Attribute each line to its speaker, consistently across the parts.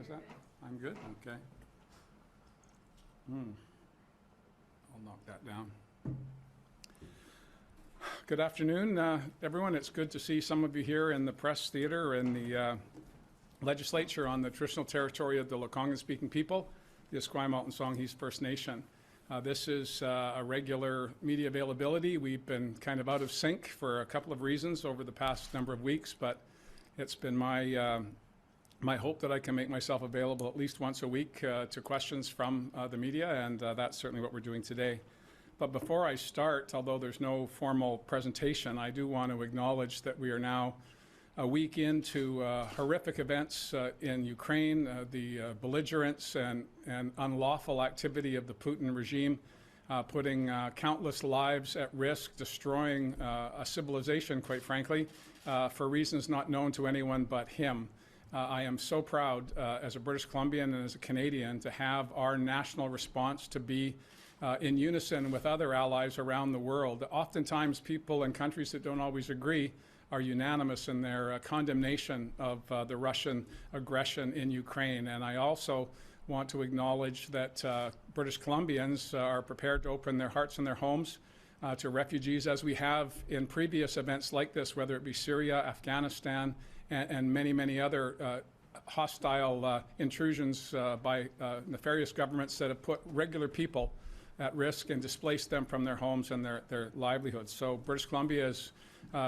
Speaker 1: Is that? I'm good? Okay. I'll knock that down. Good afternoon, everyone. It's good to see some of you here in the press theater and the legislature on the traditional territory of the Lekwungen-speaking people, the Esquimalt and Songhees First Nation. This is a regular media availability. We've been kind of out of sync for a couple of reasons over the past number of weeks, but it's been my hope that I can make myself available at least once a week to questions from the media, and that's certainly what we're doing today. But before I start, although there's no formal presentation, I do want to acknowledge that we are now a week into horrific events in Ukraine, the belligerence and unlawful activity of the Putin regime, putting countless lives at risk, destroying a civilization, quite frankly, for reasons not known to anyone but him. I am so proud as a British Columbian and as a Canadian to have our national response to be in unison with other allies around the world. Oftentimes people in countries that don't always agree are unanimous in their condemnation of the Russian aggression in Ukraine. And I also want to acknowledge that British Columbians are prepared to open their hearts and their homes to refugees, as we have in previous events like this, whether it be Syria, Afghanistan, and many, many other hostile intrusions by nefarious governments that have put regular people at risk and displaced them from their homes and their livelihoods. So British Columbia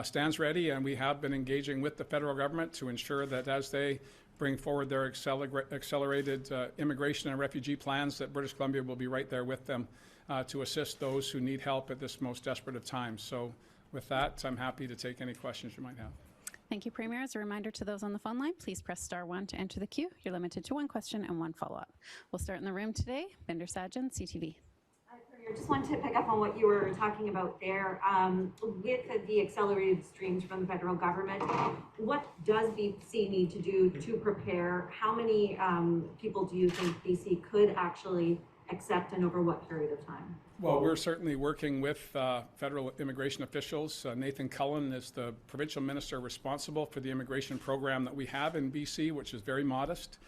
Speaker 1: stands ready, and we have been engaging with the federal government to ensure that as they bring forward their accelerated immigration and refugee plans, that British Columbia will be right there with them to assist those who need help at this most desperate of times. So with that, I'm happy to take any questions you might have.
Speaker 2: Thank you, Premier. As a reminder to those on the phone line, please press *1 to enter the queue. You're limited to one question and one follow-up. We'll start in the room today. Binder Sajan, CTV.
Speaker 3: I just wanted to pick up on what you were talking about there. With the accelerated streams from the federal government, what does BC need to do to prepare? How many people do you think BC could actually accept, and over what period of time?
Speaker 1: Well, we're certainly working with federal immigration officials. Nathan Cullen is the provincial minister responsible for the immigration program that we have in BC, which is very modest.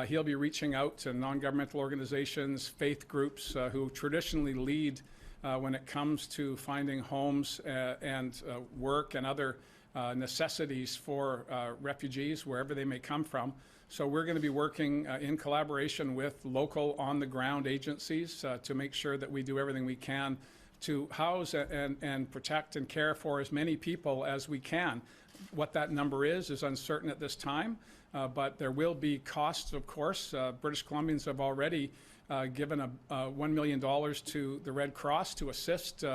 Speaker 1: He'll be reaching out to non-governmental organizations, faith groups who traditionally lead when it comes to finding homes and work and other necessities for refugees, wherever they may come from. So we're going to be working in collaboration with local on-the-ground agencies to make sure that we do everything we can to house and protect and care for as many people as we can. What that number is uncertain at this time, but there will be costs, of course. British Columbians have already given $1 million to the Red Cross to assist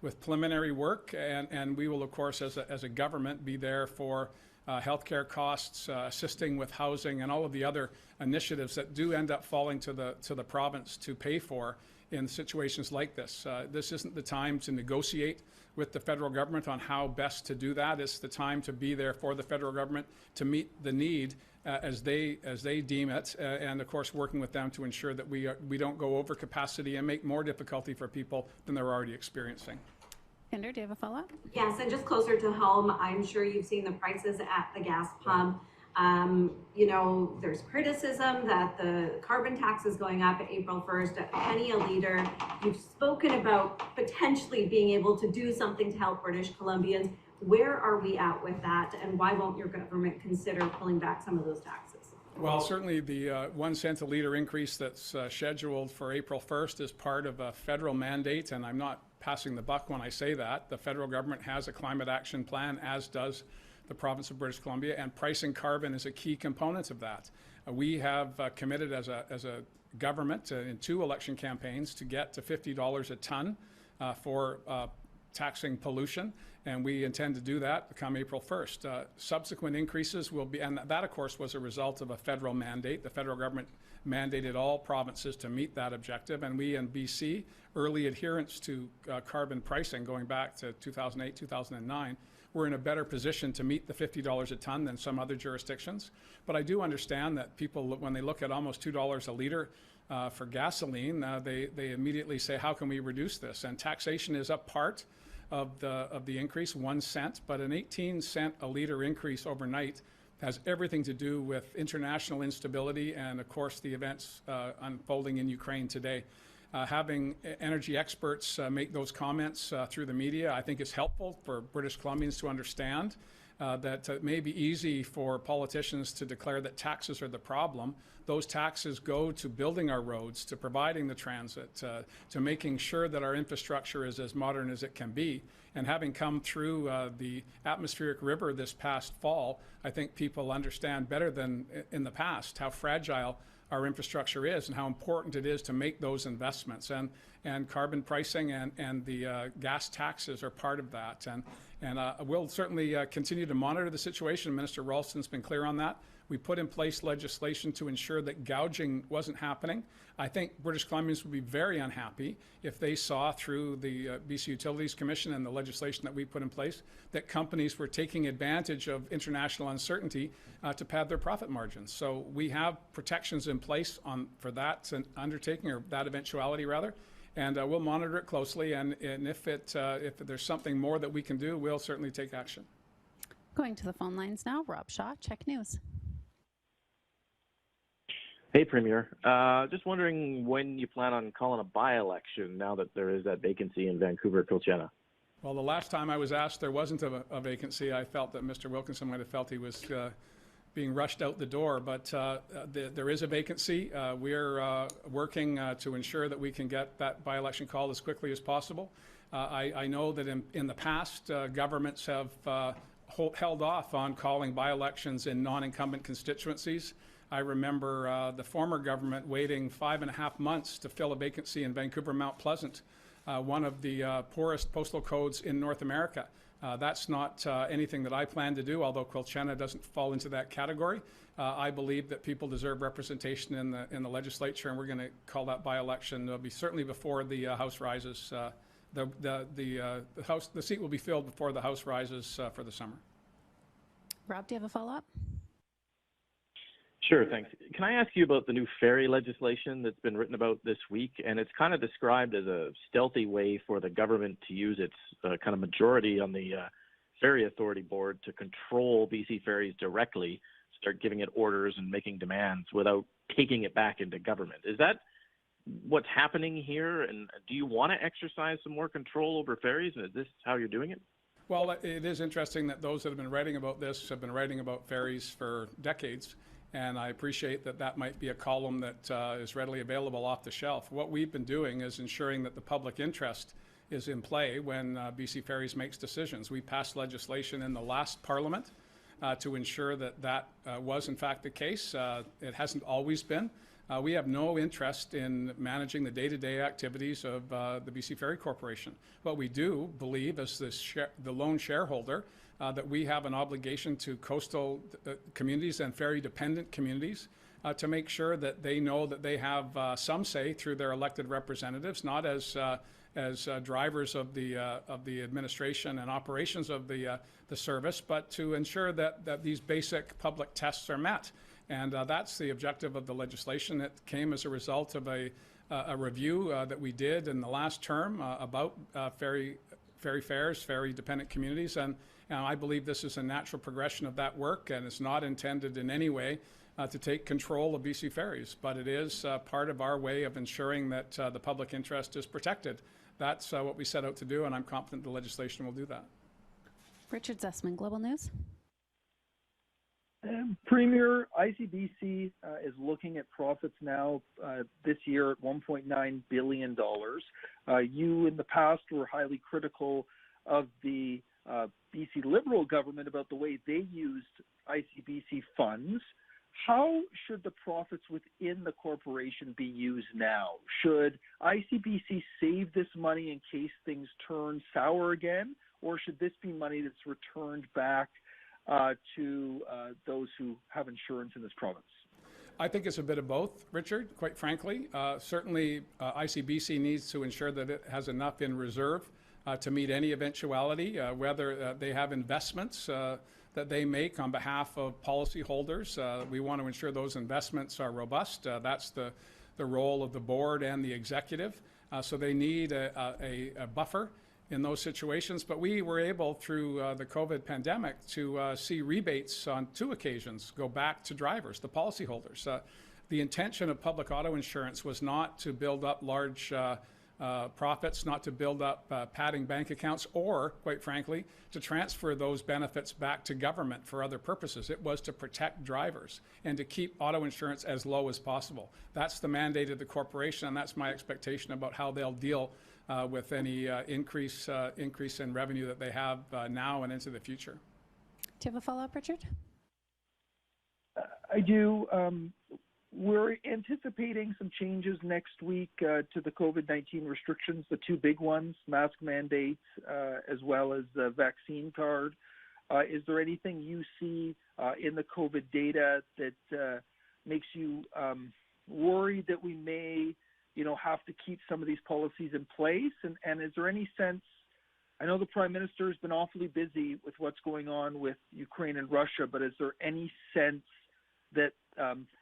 Speaker 1: with preliminary work, and we will, of course, as a government, be there for healthcare costs, assisting with housing, and all of the other initiatives that do end up falling to the province to pay for in situations like this. This isn't the time to negotiate with the federal government on how best to do that. It's the time to be there for the federal government to meet the need as they deem it, and of course working with them to ensure that we don't go over capacity and make more difficulty for people than they're already experiencing.
Speaker 2: Binder, do you have a follow-up?
Speaker 3: Yes, and just closer to home, I'm sure you've seen the prices at the gas pump. You know, there's criticism that the carbon tax is going up April 1st at a penny a litre. You've spoken about potentially being able to do something to help British Columbians. Where are we at with that, and why won't your government consider pulling back some of those taxes?
Speaker 1: Well, certainly the 1 cent a litre increase that's scheduled for April 1st is part of a federal mandate, and I'm not passing the buck when I say that. The federal government has a climate action plan, as does the province of British Columbia, and pricing carbon is a key component of that. We have committed as a government in 2 election campaigns to get to $50 a ton for taxing pollution, and we intend to do that come April 1st. Subsequent increases will be, and that of course was a result of a federal mandate. The federal government mandated all provinces to meet that objective, and we in BC, early adherents to carbon pricing going back to 2008, 2009, we're in a better position to meet the $50 a ton than some other jurisdictions. But I do understand that people, when they look at almost $2 a litre for gasoline, they immediately say, how can we reduce this? And taxation is a part of the increase, 1 cent, but an 18 cent a litre increase overnight has everything to do with international instability and, of course, the events unfolding in Ukraine today. Having energy experts make those comments through the media, I think is helpful for British Columbians to understand that it may be easy for politicians to declare that taxes are the problem. Those taxes go to building our roads, to providing the transit, to making sure that our infrastructure is as modern as it can be. And having come through the atmospheric river this past fall, I think people understand better than in the past how fragile our infrastructure is and how important it is to make those investments. And carbon pricing and the gas taxes are part of that. And we'll certainly continue to monitor the situation. Minister Ralston's been clear on that. We put in place legislation to ensure that gouging wasn't happening. I think British Columbians would be very unhappy if they saw through the BC Utilities Commission and the legislation that we put in place that companies were taking advantage of international uncertainty to pad their profit margins. So we have protections in place for that undertaking, or that eventuality rather, and we'll monitor it closely. And if there's something more that we can do, we'll certainly take action.
Speaker 2: Going to the phone lines now, Rob Shaw, Check News.
Speaker 4: Hey, Premier. Just wondering when you plan on calling a by-election now that there is that vacancy in Vancouver-Colchena.
Speaker 1: Well, the last time I was asked, there wasn't a vacancy. I felt that Mr. Wilkinson might have felt he was being rushed out the door, but there is a vacancy. We're working to ensure that we can get that by-election called as quickly as possible. I know that in the past, governments have held off on calling by-elections in non-incumbent constituencies. I remember the former government waiting 5.5 months to fill a vacancy in Vancouver Mount Pleasant, one of the poorest postal codes in North America. That's not anything that I plan to do, although Colchena doesn't fall into that category. I believe that people deserve representation in the legislature, and we're going to call that by-election. It'll be certainly before the House rises. The seat will be filled before the House rises for the summer.
Speaker 2: Rob, do you have a follow-up?
Speaker 4: Sure, thanks. Can I ask you about the new Ferry legislation that's been written about this week? And it's kind of described as a stealthy way for the government to use its kind of majority on the Ferry Authority Board to control BC Ferries directly, start giving it orders and making demands without taking it back into government. Is that what's happening here? And do you want to exercise some more control over ferries? And is this how you're doing it?
Speaker 1: Well, it is interesting that those that have been writing about this have been writing about ferries for decades. And I appreciate that that might be a column that is readily available off the shelf. What we've been doing is ensuring that the public interest is in play when BC Ferries makes decisions. We passed legislation in the last Parliament to ensure that that was in fact the case. It hasn't always been. We have no interest in managing the day-to-day activities of the BC Ferry Corporation. But we do believe, as the lone shareholder, that we have an obligation to coastal communities and ferry-dependent communities to make sure that they know that they have some say through their elected representatives, not as drivers of the administration and operations of the service, but to ensure that these basic public tests are met. And that's the objective of the legislation. It came as a result of a review that we did in the last term about ferry fares, ferry-dependent communities, and I believe this is a natural progression of that work, and it's not intended in any way to take control of BC Ferries, but it is part of our way of ensuring that the public interest is protected. That's what we set out to do, and I'm confident the legislation will do that.
Speaker 2: Richard Zussman, Global News.
Speaker 5: Premier, ICBC is looking at profits now this year at $1.9 billion. You in the past were highly critical of the BC Liberal government about the way they used ICBC funds. How should the profits within the corporation be used now? Should ICBC save this money in case things turn sour again, or should this be money that's returned back to those who have insurance in this province?
Speaker 1: I think it's a bit of both, Richard, quite frankly. Certainly, ICBC needs to ensure that it has enough in reserve to meet any eventuality, whether they have investments that they make on behalf of policyholders. We want to ensure those investments are robust. That's the role of the board and the executive. So they need a buffer. in those situations. But we were able, through the COVID pandemic, to see rebates on 2 occasions go back to drivers, the policyholders. The intention of public auto insurance was not to build up large profits, not to build up padding bank accounts, or, quite frankly, to transfer those benefits back to government for other purposes. It was to protect drivers and to keep auto insurance as low as possible. That's the mandate of the corporation, and that's my expectation about how they'll deal with any increase in revenue that they have now and into the future.
Speaker 2: Do you have a follow-up, Richard?
Speaker 5: I do. We're anticipating some changes next week to the COVID-19 restrictions, the 2 big ones, mask mandates, as well as the vaccine card. Is there anything you see in the COVID data that makes you worried that we may, have to keep some of these policies in place? And is there any sense, I know the Prime Minister has been awfully busy with what's going on with Ukraine and Russia, but is there any sense that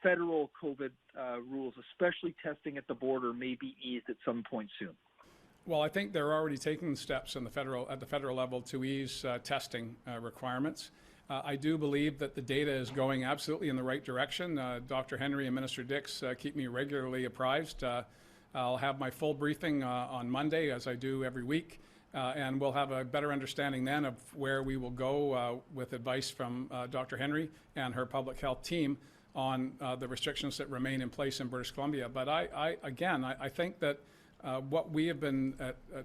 Speaker 5: federal COVID rules, especially testing at the border, may be eased at some point soon?
Speaker 1: Well, I think they're already taking steps at the federal level to ease testing requirements. I do believe that the data is going absolutely in the right direction. Dr. Henry and Minister Dix keep me regularly apprised. I'll have my full briefing on Monday, as I do every week, and we'll have a better understanding then of where we will go with advice from Dr. Henry and her public health team on the restrictions that remain in place in British Columbia. But I think that what we have been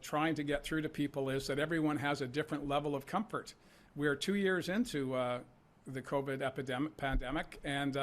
Speaker 1: trying to get through to people is that everyone has a different level of comfort. We're 2 years into the COVID pandemic, and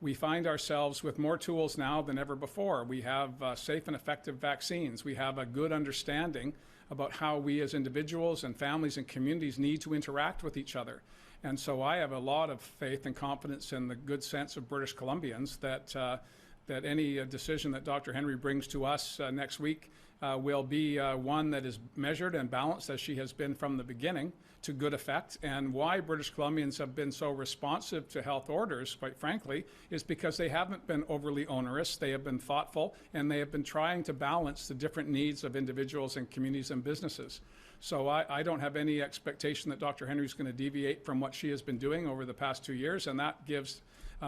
Speaker 1: we find ourselves with more tools now than ever before. We have safe and effective vaccines. We have a good understanding about how we as individuals and families and communities need to interact with each other. And so I have a lot of faith and confidence in the good sense of British Columbians that any decision that Dr. Henry brings to us next week will be one that is measured and balanced, as she has been from the beginning, to good effect. And why British Columbians have been so responsive to health orders, quite frankly, is because they haven't been overly onerous. They have been thoughtful, and they have been trying to balance the different needs of individuals and communities and businesses. So I don't have any expectation that Dr. Henry is going to deviate from what she has been doing over the past 2 years, and that gives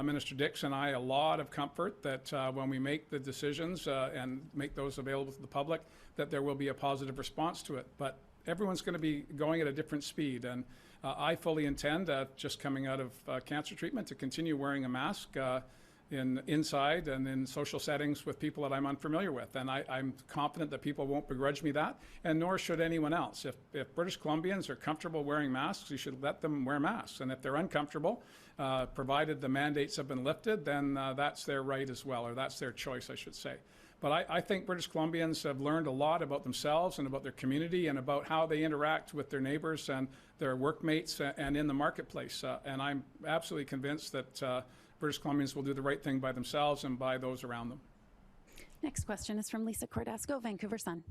Speaker 1: Minister Dix and I a lot of comfort that when we make the decisions and make those available to the public, that there will be a positive response to it. But everyone's going to be going at a different speed, and I fully intend, just coming out of cancer treatment, to continue wearing a mask inside and in social settings with people that I'm unfamiliar with. And I'm confident that people won't begrudge me that, and nor should anyone else. If British Columbians are comfortable wearing masks, you should let them wear masks. And if they're uncomfortable, provided the mandates have been lifted, then that's their right as well, or that's their choice, I should say. But I think British Columbians have learned a lot about themselves and about their community and about how they interact with their neighbors and their workmates and in the marketplace. And I'm absolutely convinced that British Columbians will do the right thing by themselves and by those around them.
Speaker 2: Next question is from Lisa Cordasco, Vancouver Sun.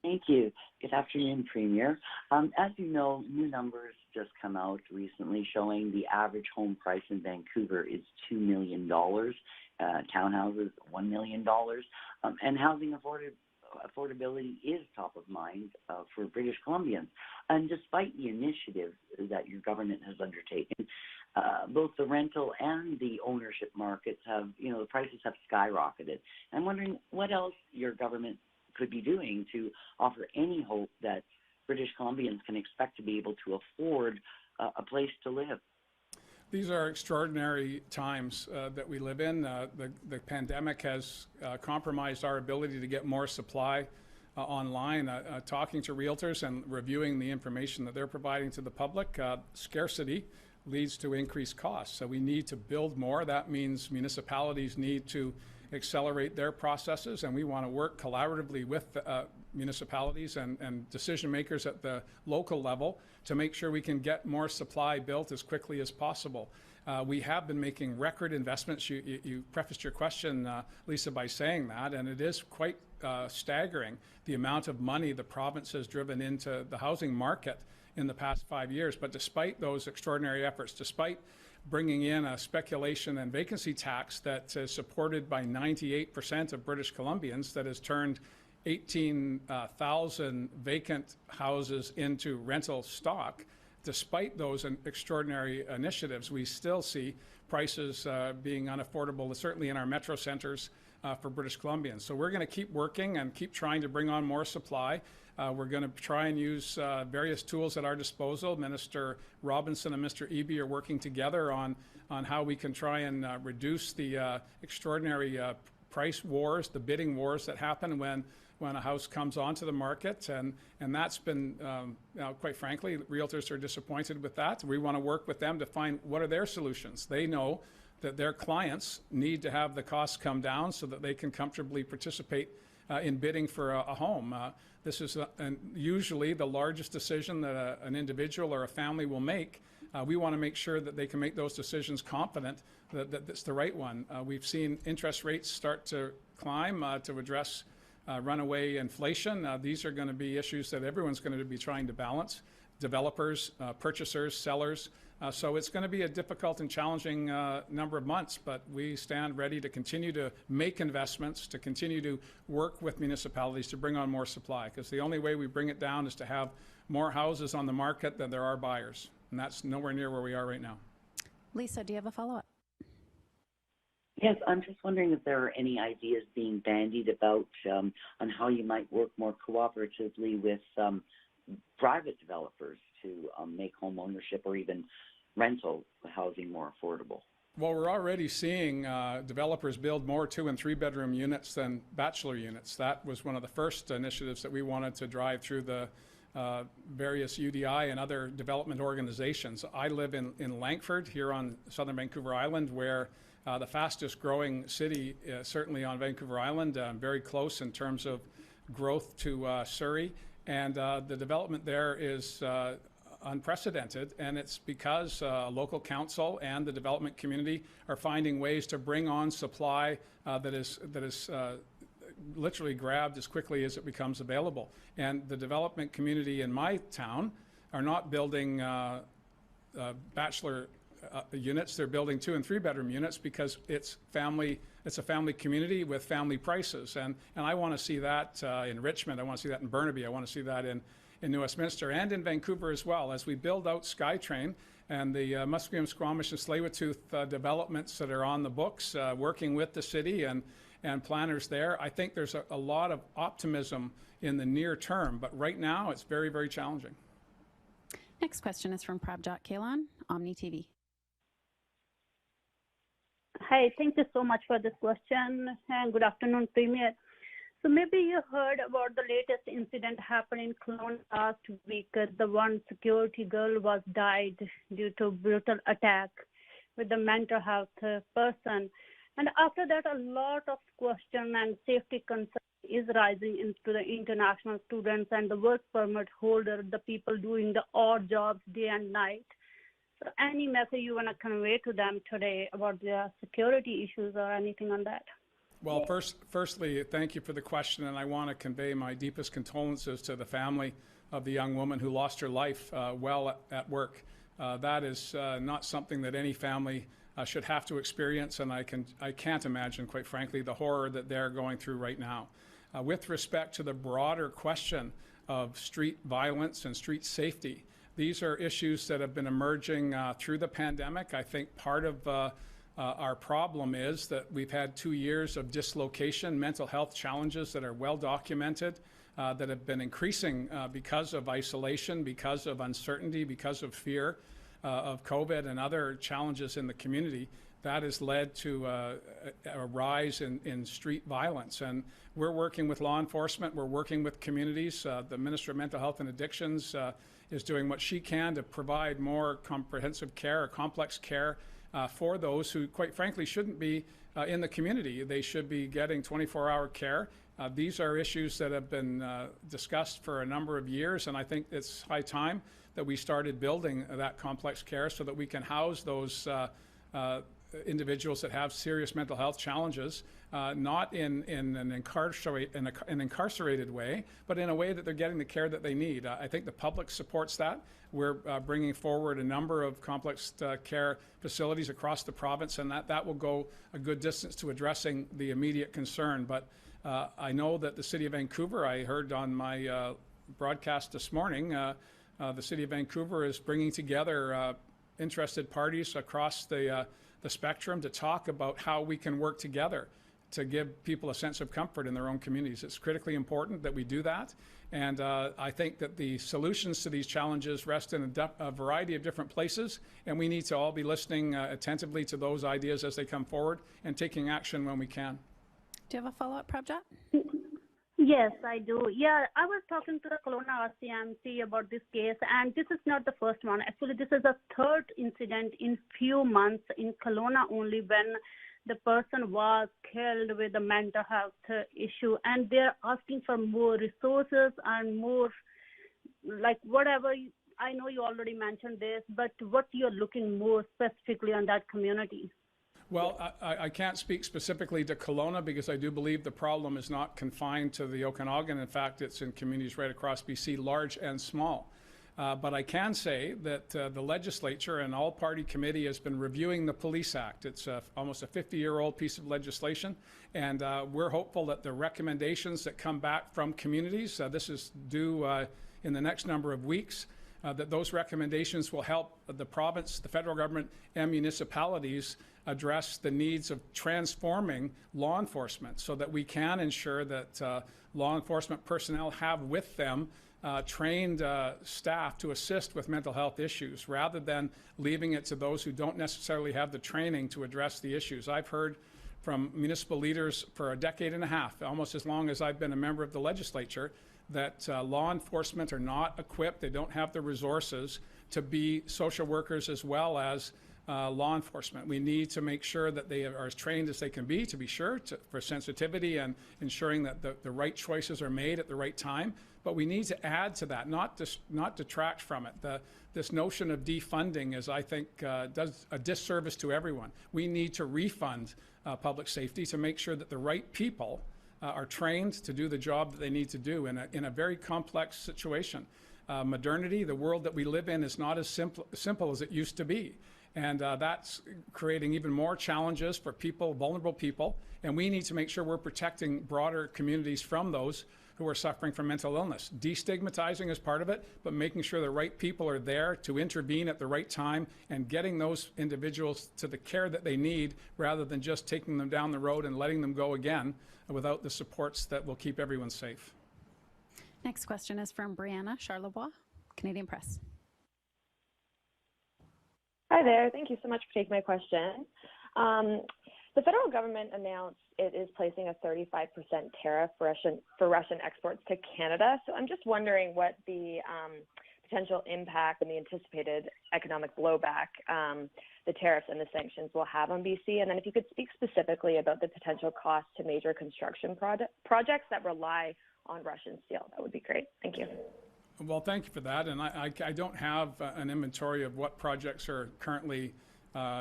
Speaker 6: Thank you. Good afternoon, Premier. As you know, new numbers just come out recently showing the average home price in Vancouver is $2 million, townhouses $1 million, and housing affordability is top of mind for British Columbians. And despite the initiative that your government has undertaken, both the rental and the ownership markets have, the prices have skyrocketed. I'm wondering what else your government could be doing to offer any hope that British Columbians can expect to be able to afford a place to live.
Speaker 1: These are extraordinary times that we live in. The pandemic has compromised our ability to get more supply online. Talking to realtors and reviewing the information that they're providing to the public, scarcity leads to increased costs. So we need to build more. That means municipalities need to accelerate their processes, and we want to work collaboratively with municipalities and decision makers at the local level to make sure we can get more supply built as quickly as possible. We have been making record investments. You prefaced your question, Lisa, by saying that, and it is quite staggering the amount of money the province has driven into the housing market in the past 5 years. But despite those extraordinary efforts, despite bringing in a speculation and vacancy tax that is supported by 98% of British Columbians, that has turned 18,000 vacant houses into rental stock, despite those extraordinary initiatives, we still see prices being unaffordable, certainly in our metro centers for British Columbians. So we're going to keep working and keep trying to bring on more supply. We're going to try and use various tools at our disposal. Minister Robinson and Mr. Eby are working together on how we can try and reduce the extraordinary price wars, the bidding wars that happen when a house comes onto the market, and that's been, quite frankly, realtors are disappointed with that. We want to work with them to find what are their solutions. They know that their clients need to have the costs come down so that they can comfortably participate in bidding for a home. This is usually the largest decision that an individual or a family will make. We want to make sure that they can make those decisions confident that it's the right one. We've seen interest rates start to climb to address runaway inflation. These are going to be issues that everyone's going to be trying to balance, developers, purchasers, sellers. So it's going to be a difficult and challenging number of months, but we stand ready to continue to make investments, to continue to work with municipalities to bring on more supply, because the only way we bring it down is to have more houses on the market than there are buyers, and that's nowhere near where we are right now.
Speaker 2: Lisa, do you have a follow-up?
Speaker 6: Yes, I'm just wondering if there are any ideas being bandied about on how you might work more cooperatively with private developers to make home ownership or even rental housing more affordable.
Speaker 1: Well, we're already seeing developers build more 2- and 3-bedroom units than bachelor units. That was one of the first initiatives that we wanted to drive through the various UDI and other development organizations. I live in Langford here on southern Vancouver Island, where the fastest growing city, certainly on Vancouver Island, very close in terms of growth to Surrey. And the development there is unprecedented, and it's because local council and the development community are finding ways to bring on supply that is literally grabbed as quickly as it becomes available. And the development community in my town are not building bachelor units. They're building 2- and 3-bedroom units because it's a family community with family prices. And I want to see that in Richmond. I want to see that in Burnaby. I want to see that in New Westminster and in Vancouver as well. As we build out SkyTrain and the Musqueam, Squamish, and Tsleil-Waututh developments that are on the books, working with the city and planners there, I think there's a lot of optimism in the near term. But right now, it's very, very challenging.
Speaker 2: Next question is from Prabjot Kalan, Omni TV.
Speaker 7: Hi, thank you so much for this question, and good afternoon, Premier. So maybe you heard about the latest incident happened in Kelowna last week. The one security girl was died due to brutal attack with a mental health person. And after that, a lot of question and safety concern is rising into the international students and the work permit holder, the people doing the odd jobs day and night. So any message you want to convey to them today about the security issues or anything on that?
Speaker 1: Well, firstly, thank you for the question, and I want to convey my deepest condolences to the family of the young woman who lost her life while at work. That is not something that any family should have to experience, and I can't imagine, quite frankly, the horror that they're going through right now. With respect to the broader question of street violence and street safety, these are issues that have been emerging through the pandemic. I think part of our problem is that we've had 2 years of dislocation, mental health challenges that are well documented, that have been increasing because of isolation, because of uncertainty, because of fear of COVID and other challenges in the community. That has led to a rise in street violence. And we're working with law enforcement, we're working with communities. The Minister of Mental Health and Addictions is doing what she can to provide more comprehensive care or complex care for those who, quite frankly, shouldn't be in the community. They should be getting 24-hour care. These are issues that have been discussed for a number of years, and I think it's high time that we started building that complex care so that we can house those individuals that have serious mental health challenges, not in an incarcerated way, but in a way that they're getting the care that they need. I think the public supports that. We're bringing forward a number of complex care facilities across the province, and that will go a good distance to addressing the immediate concern. But I know that the City of Vancouver, I heard on my broadcast this morning, the City of Vancouver is bringing together interested parties across the spectrum to talk about how we can work together to give people a sense of comfort in their own communities. It's critically important that we do that. And I think that the solutions to these challenges rest in a variety of different places, and we need to all be listening attentively to those ideas as they come forward and taking action when we can.
Speaker 2: Do you have a follow-up, Prabhat?
Speaker 7: Yes, I do. Yeah, I was talking to the Kelowna RCMC about this case, and this is not the first one. Actually, this is the third incident in few months in Kelowna only when the person was killed with a mental health issue, and they're asking for more resources and more, like whatever. I know you already mentioned this, but what you're looking more specifically on that community?
Speaker 1: Well, I can't speak specifically to Kelowna because I do believe the problem is not confined to the Okanagan. In fact, it's in communities right across BC, large and small. But I can say that the legislature and all-party committee has been reviewing the Police Act. It's almost a 50-year-old piece of legislation, and we're hopeful that the recommendations that come back from communities, this is due in the next number of weeks, that those recommendations will help the province, the federal government, and municipalities address the needs of transforming law enforcement so that we can ensure that law enforcement personnel have with them trained staff to assist with mental health issues rather than leaving it to those who don't necessarily have the training to address the issues. I've heard from municipal leaders for a decade and a half, almost as long as I've been a member of the legislature, that law enforcement are not equipped, they don't have the resources to be social workers as well as law enforcement. We need to make sure that they are as trained as they can be, to be sure, for sensitivity and ensuring that the right choices are made at the right time. But we need to add to that, not detract from it. This notion of defunding is, I think, does a disservice to everyone. We need to refund public safety to make sure that the right people are trained to do the job that they need to do in a very complex situation. Modernity, the world that we live in, is not as simple as it used to be. And that's creating even more challenges for people, vulnerable people. And we need to make sure we're protecting broader communities from those who are suffering from mental illness. Destigmatizing is part of it, but making sure the right people are there to intervene at the right time and getting those individuals to the care that they need rather than just taking them down the road and letting them go again without the supports that will keep everyone safe.
Speaker 2: Next question is from Brianna Charlebois, Canadian Press.
Speaker 8: Hi there. Thank you so much for taking my question. The federal government announced it is placing a 35% tariff for Russian exports to Canada. So I'm just wondering what the potential impact and the anticipated economic blowback the tariffs and the sanctions will have on BC. And then if you could speak specifically about the potential cost to major construction projects that rely on Russian steel, that would be great. Thank you.
Speaker 1: Well, thank you for that. And I don't have an inventory of what projects are currently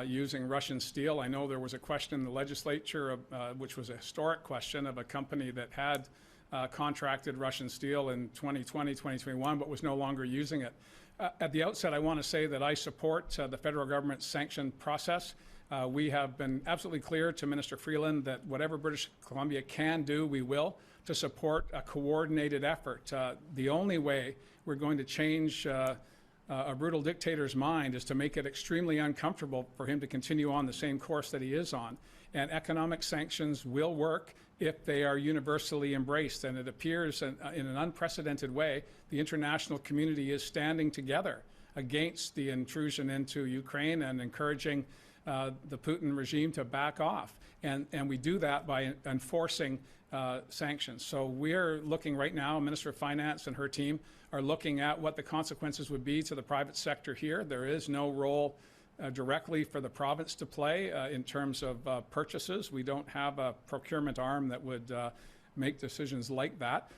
Speaker 1: using Russian steel. I know there was a question in the legislature, which was a historic question, of a company that had contracted Russian steel in 2020, 2021, but was no longer using it. At the outset, I want to say that I support the federal government's sanction process. We have been absolutely clear to Minister Freeland that whatever British Columbia can do, we will, to support a coordinated effort. The only way we're going to change a brutal dictator's mind is to make it extremely uncomfortable for him to continue on the same course that he is on. And economic sanctions will work if they are universally embraced. And it appears in an unprecedented way, the international community is standing together against the intrusion into Ukraine and encouraging the Putin regime to back off. And we do that by enforcing sanctions. So we're looking right now, Minister of Finance and her team are looking at what the consequences would be to the private sector here. There is no role directly for the province to play in terms of purchases. We don't have a procurement arm that would make decisions like that.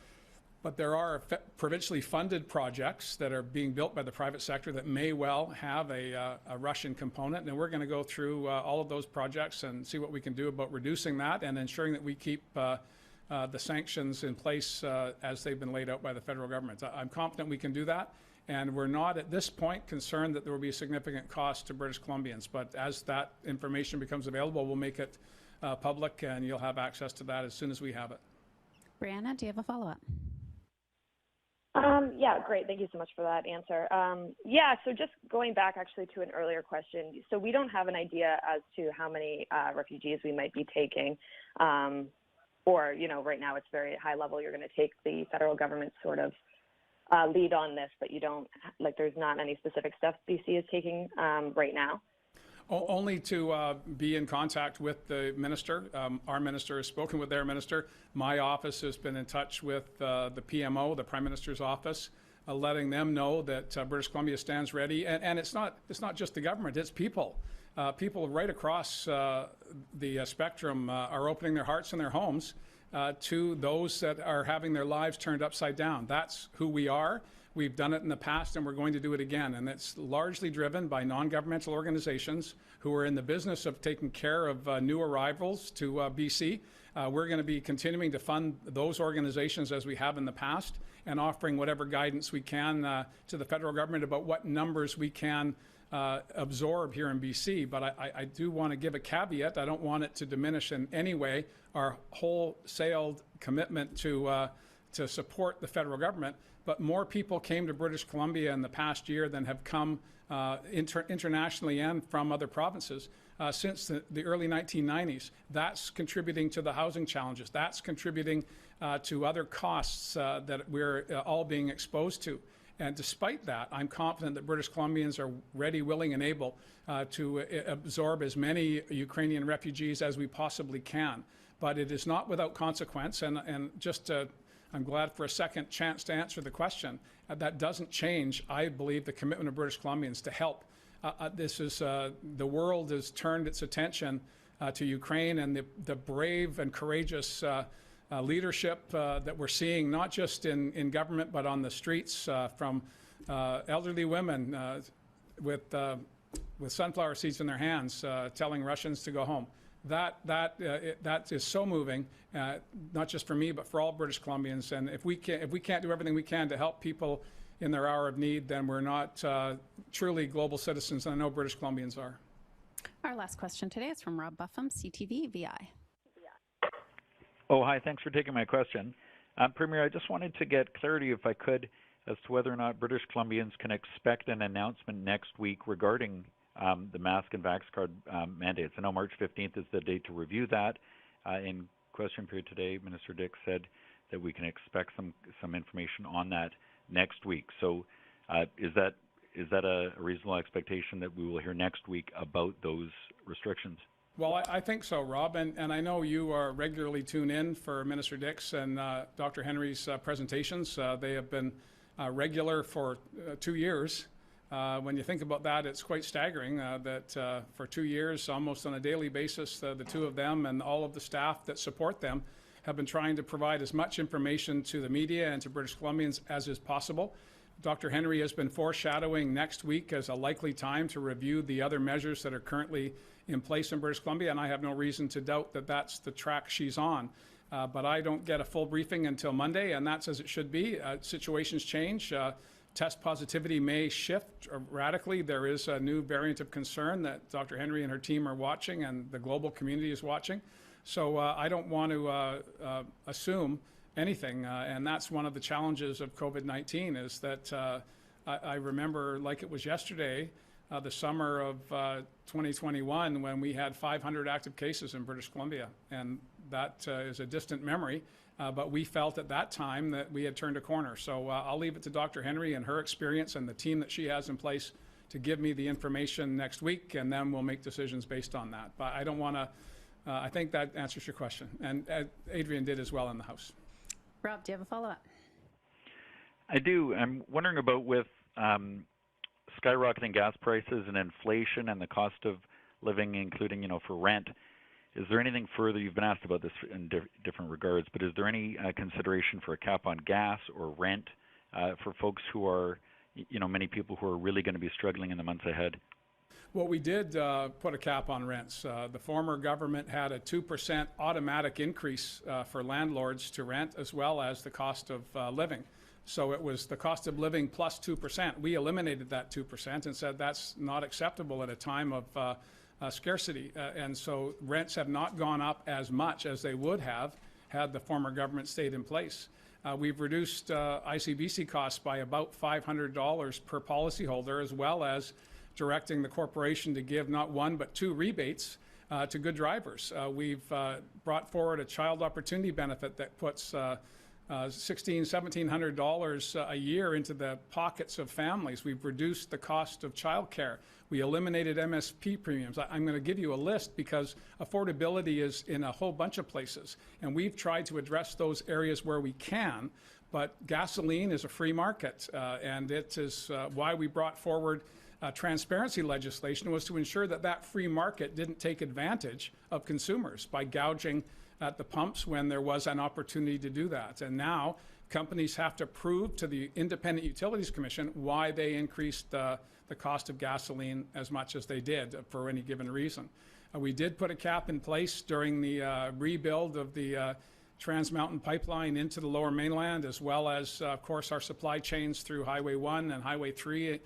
Speaker 1: But there are provincially funded projects that are being built by the private sector that may well have a Russian component, and we're going to go through all of those projects and see what we can do about reducing that and ensuring that we keep the sanctions in place as they've been laid out by the federal government. I'm confident we can do that, and we're not at this point concerned that there will be a significant cost to British Columbians. But as that information becomes available, we'll make it public, and you'll have access to that as soon as we have it.
Speaker 2: Brianna, do you have a follow-up?
Speaker 8: Yeah, great. Thank you so much for that answer. Yeah, so just going back actually to an earlier question, so we don't have an idea as to how many refugees we might be taking, or, you know, right now it's very high level. You're going to take the federal government sort of lead on this, but you don't, like, there's not any specific steps BC is taking right now.
Speaker 1: Only to be in contact with the minister. Our minister has spoken with their minister. My office has been in touch with the PMO, the Prime Minister's office, letting them know that British Columbia stands ready. And it's not just the government, it's people. People right across the spectrum are opening their hearts and their homes to those that are having their lives turned upside down. That's who we are. We've done it in the past, and we're going to do it again. And it's largely driven by non-governmental organizations who are in the business of taking care of new arrivals to BC. We're going to be continuing to fund those organizations as we have in the past, and offering whatever guidance we can to the federal government about what numbers we can absorb here in BC. But I do want to give a caveat. I don't want it to diminish in any way our wholesale commitment to support the federal government. But more people came to British Columbia in the past year than have come internationally and from other provinces since the early 1990s. That's contributing to the housing challenges. That's contributing to other costs that we're all being exposed to. And despite that, I'm confident that British Columbians are ready, willing, and able to absorb as many Ukrainian refugees as we possibly can. But it is not without consequence, and just I'm glad for a second chance to answer the question. That doesn't change, I believe, the commitment of British Columbians to help. The world has turned its attention to Ukraine, and the brave and courageous leadership that we're seeing, not just in government, but on the streets, from elderly women with sunflower seeds in their hands, telling Russians to go home. That is so moving, not just for me, but for all British Columbians. And if we can't do everything we can to help people in their hour of need, then we're not truly global citizens, and I know British Columbians are.
Speaker 2: Our last question today is from Rob Buffum, CTV VI.
Speaker 9: Oh, hi. Thanks for taking my question. Premier, I just wanted to get clarity, if I could, as to whether or not British Columbians can expect an announcement next week regarding the mask and vax card mandates. I know March 15th is the date to review that. In question period today, Minister Dix said that we can expect some information on that next week. So is that a reasonable expectation that we will hear next week about those restrictions?
Speaker 1: Well, I think so, Rob, and I know you are regularly tuned in for Minister Dix and Dr. Henry's presentations. They have been regular for 2 years. When you think about that, it's quite staggering that for 2 years, almost on a daily basis, the two of them and all of the staff that support them have been trying to provide as much information to the media and to British Columbians as is possible. Dr. Henry has been foreshadowing next week as a likely time to review the other measures that are currently in place in British Columbia, and I have no reason to doubt that that's the track she's on. But I don't get a full briefing until Monday, and that's as it should be. Situations change. Test positivity may shift radically. There is a new variant of concern that Dr. Henry and her team are watching, and the global community is watching. So I don't want to assume anything, and that's one of the challenges of COVID-19 is that I remember like it was yesterday, the summer of 2021, when we had 500 active cases in British Columbia, and that is a distant memory. But we felt at that time that we had turned a corner. So I'll leave it to Dr. Henry and her experience and the team that she has in place to give me the information next week, and then we'll make decisions based on that. But I don't want to, I think that answers your question. And Adrian did as well in the House.
Speaker 2: Rob, do you have a follow-up?
Speaker 9: I do. I'm wondering about with skyrocketing gas prices and inflation and the cost of living, including, for rent. is there anything further, you've been asked about this in different regards, but is there any consideration for a cap on gas or rent for folks who are, many people who are really going to be struggling in the months ahead?
Speaker 1: Well, we did put a cap on rents. The former government had a 2% automatic increase for landlords to rent, as well as the cost of living. So it was the cost of living plus 2%. We eliminated that 2% and said that's not acceptable at a time of scarcity. And so rents have not gone up as much as they would have had the former government stayed in place. We've reduced ICBC costs by about $500 per policyholder, as well as directing the corporation to give not one but two rebates to good drivers. We've brought forward a child opportunity benefit that puts $1,700 a year into the pockets of families. We've reduced the cost of childcare. We eliminated MSP premiums. I'm going to give you a list because affordability is in a whole bunch of places, and we've tried to address those areas where we can. But gasoline is a free market, and it is why we brought forward transparency legislation, was to ensure that that free market didn't take advantage of consumers by gouging at the pumps when there was an opportunity to do that. And now companies have to prove to the Independent Utilities Commission why they increased the cost of gasoline as much as they did for any given reason. We did put a cap in place during the rebuild of the Trans Mountain Pipeline into the Lower Mainland, as well as, of course, our supply chains through Highway 1 and Highway 3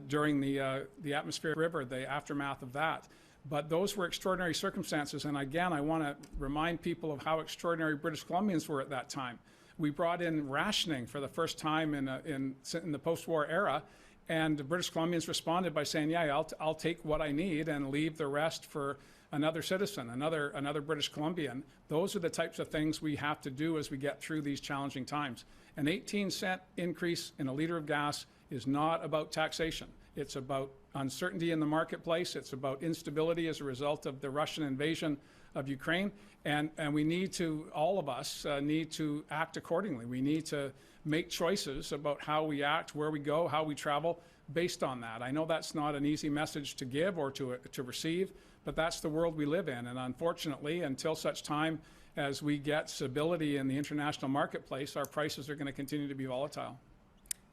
Speaker 1: during the atmospheric river, the aftermath of that. But those were extraordinary circumstances, and again, I want to remind people of how extraordinary British Columbians were at that time. We brought in rationing for the first time in the post-war era, and the British Columbians responded by saying, yeah, I'll take what I need and leave the rest for another citizen, another British Columbian. Those are the types of things we have to do as we get through these challenging times. An 18-cent increase in a litre of gas is not about taxation. It's about uncertainty in the marketplace. It's about instability as a result of the Russian invasion of Ukraine. And we need to, all of us need to act accordingly. We need to make choices about how we act, where we go, how we travel based on that. I know that's not an easy message to give or to receive, but that's the world we live in. And unfortunately, until such time as we get stability in the international marketplace, our prices are going to continue to be volatile.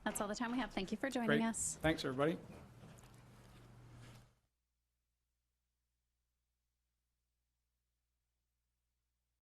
Speaker 2: That's all the time we have. Thank you for joining us.
Speaker 1: Thanks, everybody.